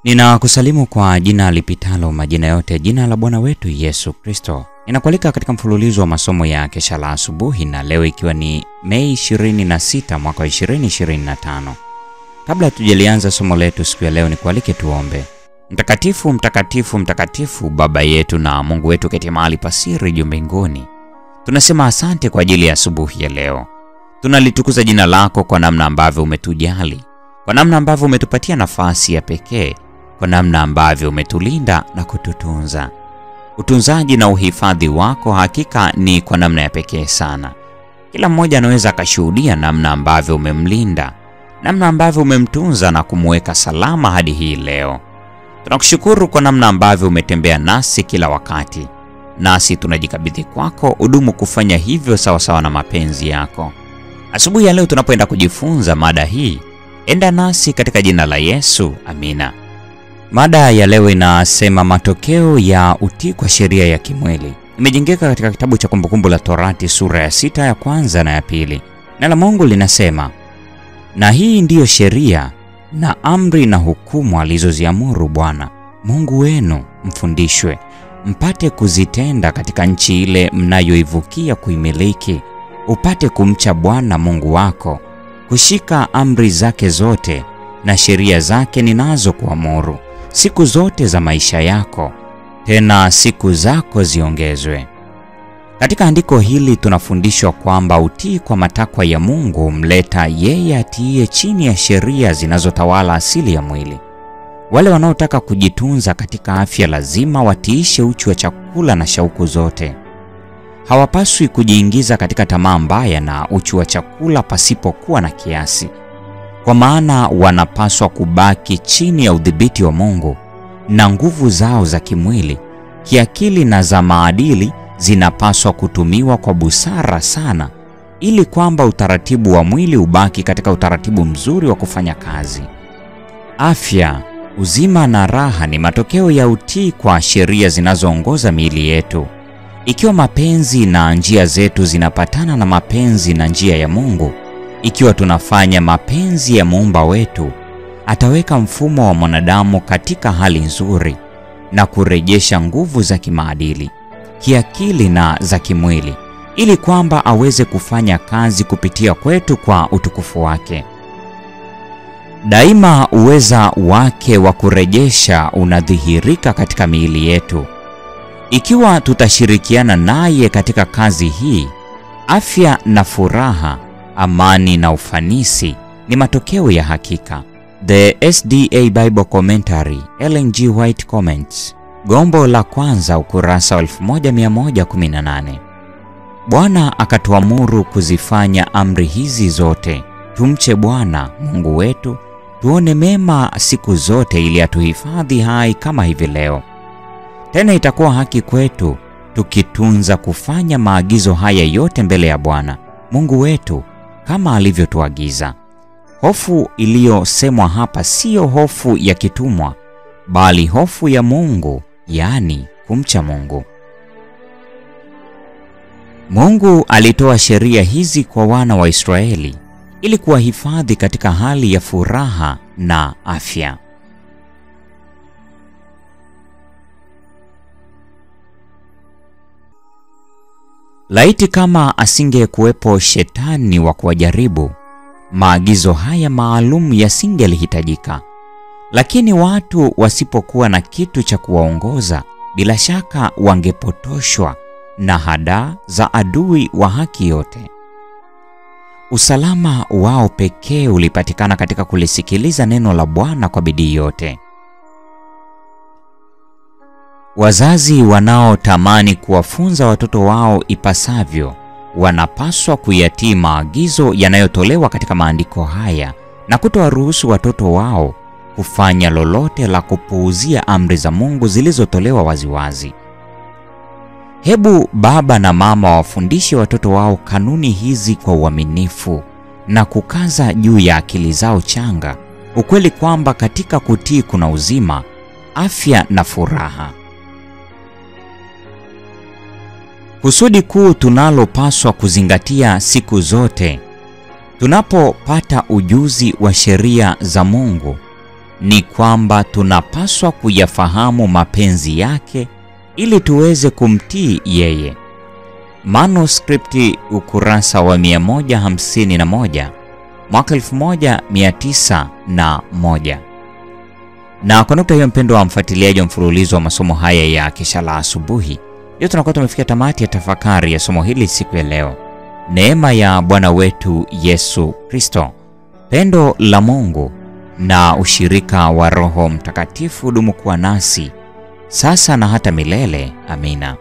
Ninakusalimu kwa jina lipitalo majina yote, jina la Bwana wetu Yesu Kristo. Ninakualika katika mfululizo wa masomo ya kesha la asubuhi, na leo ikiwa ni Mei 26 mwaka 2025. Kabla tujalianza somo letu siku ya leo, nikualike tuombe. Mtakatifu, mtakatifu, mtakatifu, Baba yetu na Mungu wetu keti mahali pasiri juu mbinguni, tunasema asante kwa ajili ya asubuhi ya leo. Tunalitukuza jina lako kwa namna ambavyo umetujali, kwa namna ambavyo umetupatia nafasi ya pekee, kwa namna ambavyo umetulinda na kututunza. Utunzaji na uhifadhi wako hakika ni kwa namna ya pekee sana. Kila mmoja anaweza akashuhudia namna ambavyo umemlinda, namna ambavyo umemtunza na kumweka salama hadi hii leo. Tunakushukuru kwa namna ambavyo umetembea nasi kila wakati. Nasi tunajikabidhi kwako, udumu kufanya hivyo sawa sawa na mapenzi yako. Asubuhi ya leo tunapoenda kujifunza mada hii, enda nasi katika jina la Yesu. Amina. Mada ya leo inasema matokeo ya utii kwa sheria ya kimwili. Imejengeka katika kitabu cha Kumbukumbu la Torati sura ya 6 ya kwanza na ya pili. Neno la Mungu linasema, na hii ndiyo sheria na amri na hukumu alizoziamuru Bwana Mungu wenu mfundishwe, mpate kuzitenda katika nchi ile mnayoivukia kuimiliki, upate kumcha Bwana Mungu wako, kushika amri zake zote na sheria zake ninazokuamuru siku zote za maisha yako, tena siku zako ziongezwe. Katika andiko hili tunafundishwa kwamba utii kwa matakwa ya Mungu humleta yeye atiie chini ya sheria zinazotawala asili ya mwili. Wale wanaotaka kujitunza katika afya lazima watiishe uchu wa chakula na shauku zote. Hawapaswi kujiingiza katika tamaa mbaya na uchu wa chakula pasipokuwa na kiasi, kwa maana wanapaswa kubaki chini ya udhibiti wa Mungu, na nguvu zao za kimwili, kiakili na za maadili zinapaswa kutumiwa kwa busara sana, ili kwamba utaratibu wa mwili ubaki katika utaratibu mzuri wa kufanya kazi. Afya, uzima na raha ni matokeo ya utii kwa sheria zinazoongoza miili yetu. Ikiwa mapenzi na njia zetu zinapatana na mapenzi na njia ya Mungu, ikiwa tunafanya mapenzi ya Muumba wetu, ataweka mfumo wa mwanadamu katika hali nzuri na kurejesha nguvu za kimaadili, kiakili na za kimwili, ili kwamba aweze kufanya kazi kupitia kwetu kwa utukufu wake. Daima uweza wake wa kurejesha unadhihirika katika miili yetu. Ikiwa tutashirikiana naye katika kazi hii, afya na furaha, amani na ufanisi ni matokeo ya hakika. The SDA Bible Commentary, Ellen G. White Comments, gombo la kwanza, ukurasa wa 1118. Bwana akatuamuru kuzifanya amri hizi zote, tumche Bwana Mungu wetu, tuone mema siku zote, ili atuhifadhi hai kama hivi leo. Tena itakuwa haki kwetu tukitunza kufanya maagizo haya yote mbele ya Bwana Mungu wetu kama alivyotuagiza. Hofu iliyosemwa hapa siyo hofu ya kitumwa, bali hofu ya Mungu, yaani kumcha Mungu. Mungu alitoa sheria hizi kwa wana wa Israeli ili kuwahifadhi katika hali ya furaha na afya. Laiti kama asingekuwepo shetani wa kuwajaribu, maagizo haya maalum yasingelihitajika. Lakini watu wasipokuwa na kitu cha kuwaongoza, bila shaka wangepotoshwa na hadaa za adui wa haki yote. Usalama wao pekee ulipatikana katika kulisikiliza neno la Bwana kwa bidii yote. Wazazi wanaotamani kuwafunza watoto wao ipasavyo wanapaswa kuyatii maagizo yanayotolewa katika maandiko haya na kutowaruhusu watoto wao kufanya lolote la kupuuzia amri za Mungu zilizotolewa waziwazi. Hebu baba na mama wafundishe watoto wao kanuni hizi kwa uaminifu na kukaza juu ya akili zao changa ukweli kwamba katika kutii kuna uzima, afya na furaha. Kusudi kuu tunalopaswa kuzingatia siku zote tunapopata ujuzi wa sheria za Mungu ni kwamba tunapaswa kuyafahamu mapenzi yake ili tuweze kumtii yeye. Manuskripti ukurasa wa 151 mwaka 1901. Na kwa nukta hiyo, mpendwa wa mfuatiliaji wa mfululizo wa masomo haya ya Kesha la Asubuhi, leo tunakuwa tumefikia tamati ya tafakari ya somo hili siku ya leo. Neema ya Bwana wetu Yesu Kristo, pendo la Mungu na ushirika wa Roho Mtakatifu dumu kuwa nasi sasa na hata milele. Amina.